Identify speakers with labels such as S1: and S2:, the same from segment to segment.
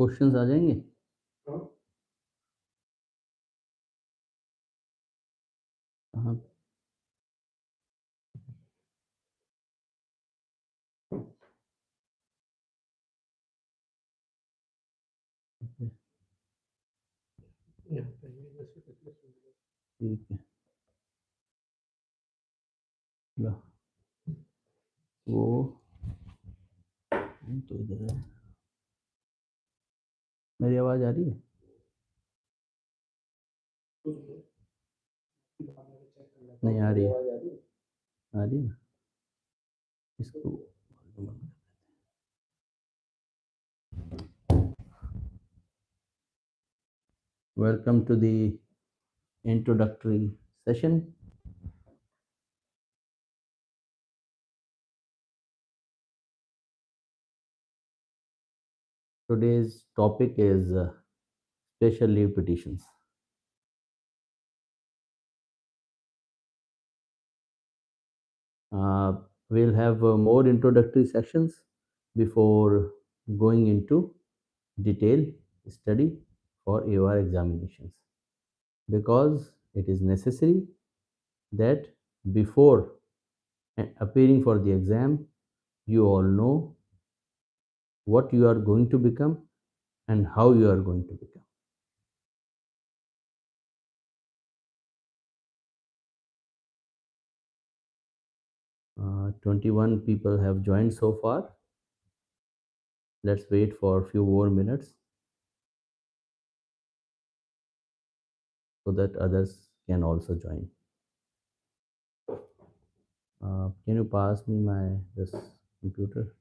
S1: Questions आ जाएंगे? हाँ। ठीक है, लो, वो तो इधर है। मेरी आवाज़ आ रही है? नहीं आ रही है? आ रही है ना? इसको welcome to the introductory session. Today's topic is special leave petitions. We'll have more introductory sessions before going into detail study for AOR examinations, because it is necessary that before appearing for the exam, you all know what you are going to become and how you are going to become. 21 people have joined so far. Let's wait for a few more minutes so that others can also join. Can you pass me my this computer?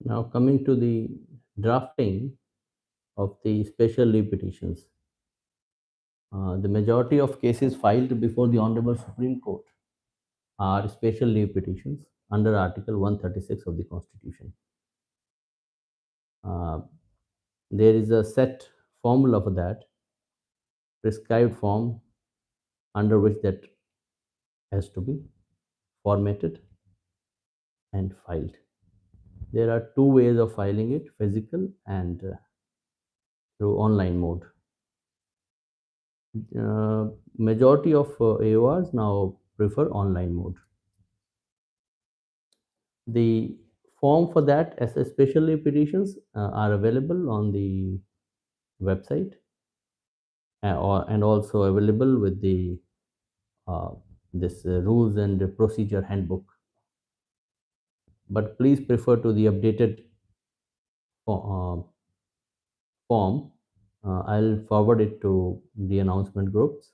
S1: Now coming to the drafting of the special leave petitions. The majority of cases filed before the Honorable Supreme Court are special leave petitions under Article 136 of the Constitution. Uh, there is a set formula for that, prescribed form under which that has to be formatted and filed. There are two ways of filing it, physical and through online mode. Majority of AORs now prefer online mode. The form for that as a special leave petitions are available on the website. and also available with the uh, this rules and procedure handbook. But please prefer to the updated form. I'll forward it to the announcement groups,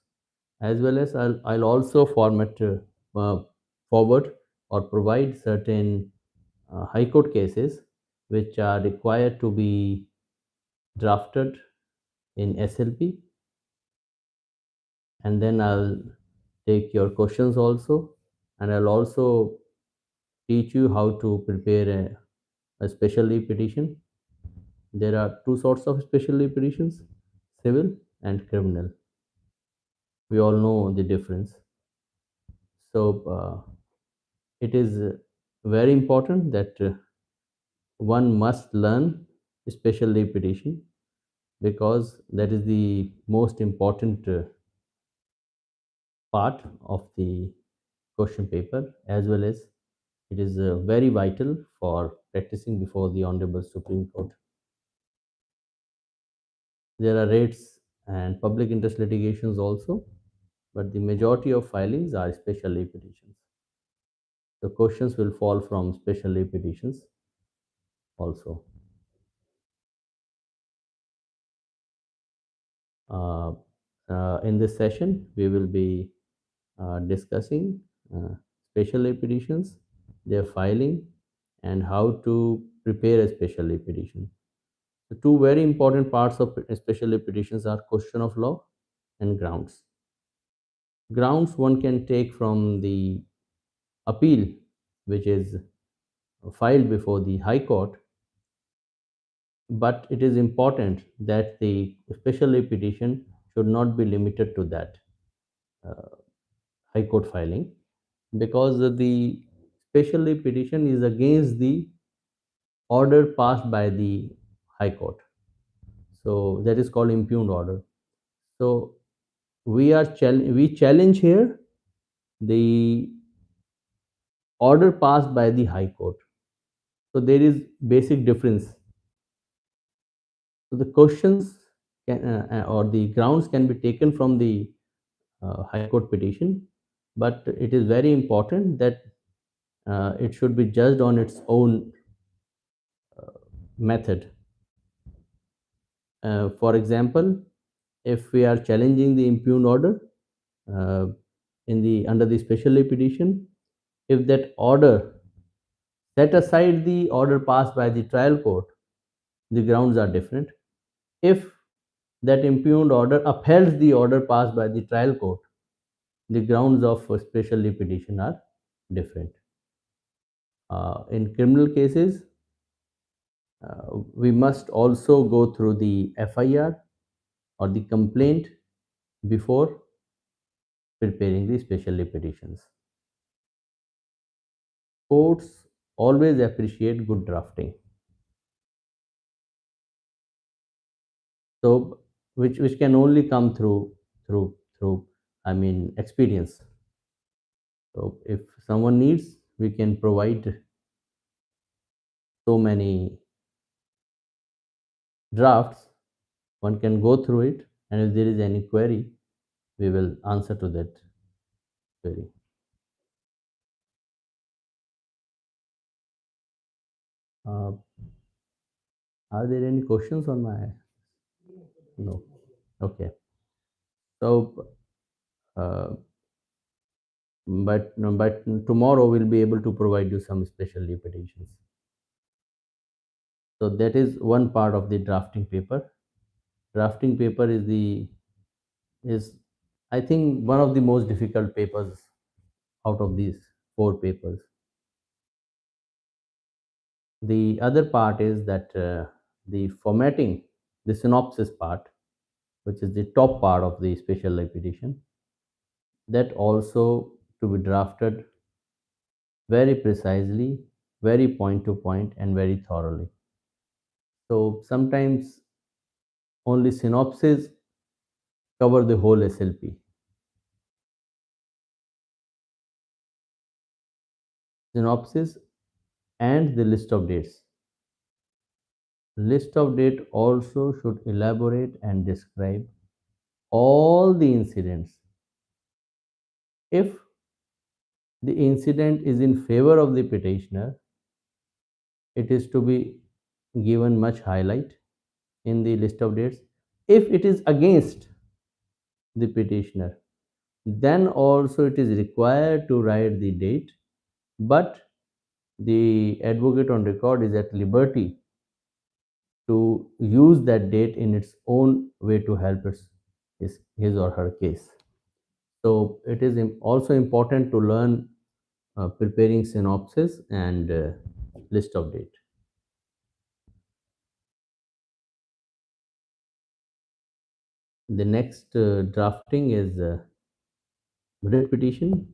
S1: as well as I'll also uh, forward or provide certain high court cases which are required to be drafted in SLP, and then I'll take your questions also, and I'll also teach you how to prepare a special leave petition. There are two sorts of special leave petitions: civil and criminal. We all know the difference. So it is very important that one must learn special leave petition, because that is the most important part of the question paper, as well as it is very vital for practicing before the Honorable Supreme Court. There are rates and public interest litigations also, but the majority of filings are special leave petitions. The questions will fall from special leave petitions also. Uh, in this session, we will be discussing uh, special leave petitions, their filing, and how to prepare a special leave petition. The two very important parts of special leave petitions are question of law and grounds. Grounds one can take from the appeal, which is filed before the High Court, but it is important that the special leave petition should not be limited to that uh, High Court filing, because the special leave petition is against the order passed by the High Court. So that is called impugned order. So we challenge here the order passed by the High Court. So there is basic difference. So the questions or the grounds can be taken from the High Court petition, but it is very important that it should be judged on its own method. For example, if we are challenging the impugned order uh, in the under the special leave petition, if that order set aside the order passed by the trial court, the grounds are different. If that impugned order upholds the order passed by the trial court, the grounds of special leave petition are different. In criminal cases, we must also go through the FIR or the complaint before preparing the special leave petitions. Courts always appreciate good drafting. So, which can only come through I mean experience. So, if someone needs, we can provide so many drafts. One can go through it, and if there is any query, we will answer to that query. Uh, are there any questions on my? No. Okay. So, uh, but tomorrow we'll be able to provide you some special leave petitions. So that is one part of the drafting paper. Drafting paper is I think one of the most difficult papers out of these four papers. The other part is that the formatting, the synopsis part, which is the top part of the special leave petition, that also to be drafted very precisely, very point to point, and very thoroughly. So sometimes only synopsis cover the whole SLP. Synopsis and the list of dates. List of date also should elaborate and describe all the incidents. If the incident is in favor of the petitioner, it is to be given much highlight in the list of dates. If it is against the petitioner, then also it is required to write the date, but the advocate on record is at liberty to use that date in its own way to help his or her case. So it is also important to learn preparing synopsis and list of date. The next drafting is writ petition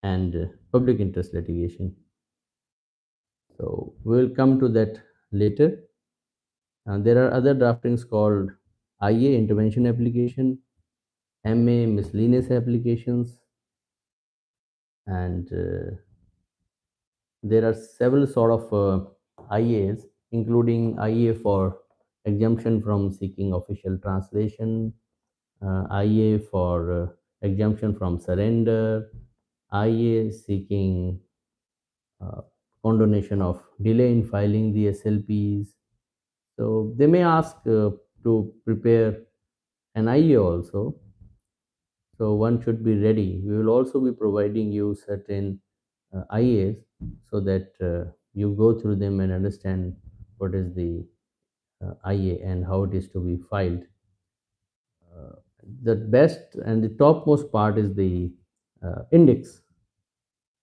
S1: and public interest litigation. So we will come to that later. There are other draftings called IA intervention application, MA miscellaneous applications, and there are several sort of IAs, including IA for exemption from seeking official translation, IA for exemption from surrender, IA seeking uh, condonation of delay in filing the SLPs. So they may ask to prepare an IA also. So one should be ready. We will also be providing you certain IAs so that you go through them and understand what is the IA and how it is to be filed. Uh, the best and the topmost part is the index.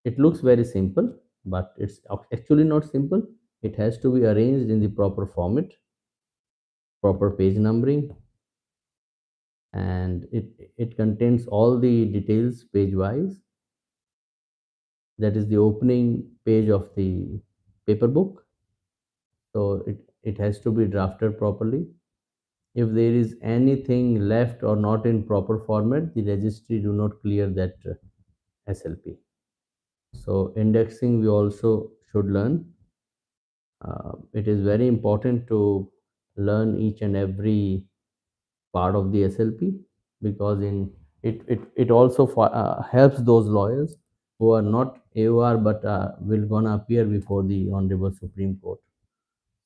S1: It looks very simple, but it's actually not simple. It has to be arranged in the proper format, proper page numbering, and it contains all the details page wise. That is the opening page of the paper book. So it has to be drafted properly. If there is anything left or not in proper format, the registry do not clear that SLP. So indexing we also should learn. It is very important to learn each and every part of the SLP, because it also helps those lawyers who are not AOR but will gonna appear before the Honorable Supreme Court.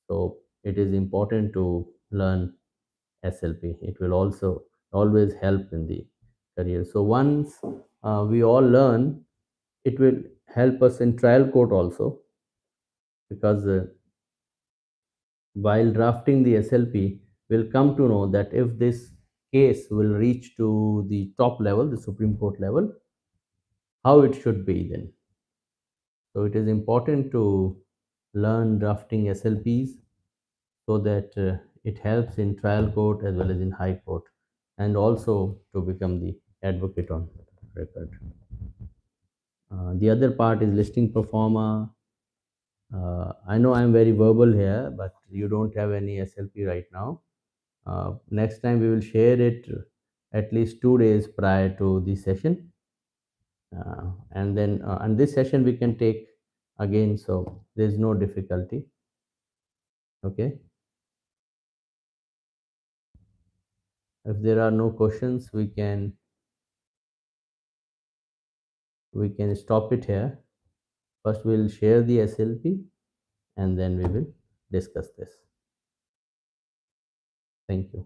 S1: So it is important to learn SLP. It will also always help in the career. So once we all learn, it will help us in trial court also, because while drafting the SLP, we'll come to know that if this case will reach to the top level, the Supreme Court level, how it should be then. So it is important to learn drafting SLPs so that it helps in trial court as well as in high court, and also to become the advocate on record. The other part is listing pro forma. I know I'm very verbal here, but you don't have any SLP right now. Next time we will share it at least 2 days prior to the session, and then and this session we can take again, so there's no difficulty. Okay, if there are no questions, we can stop it here. First we'll share the SLP and then we will discuss this. Thank you.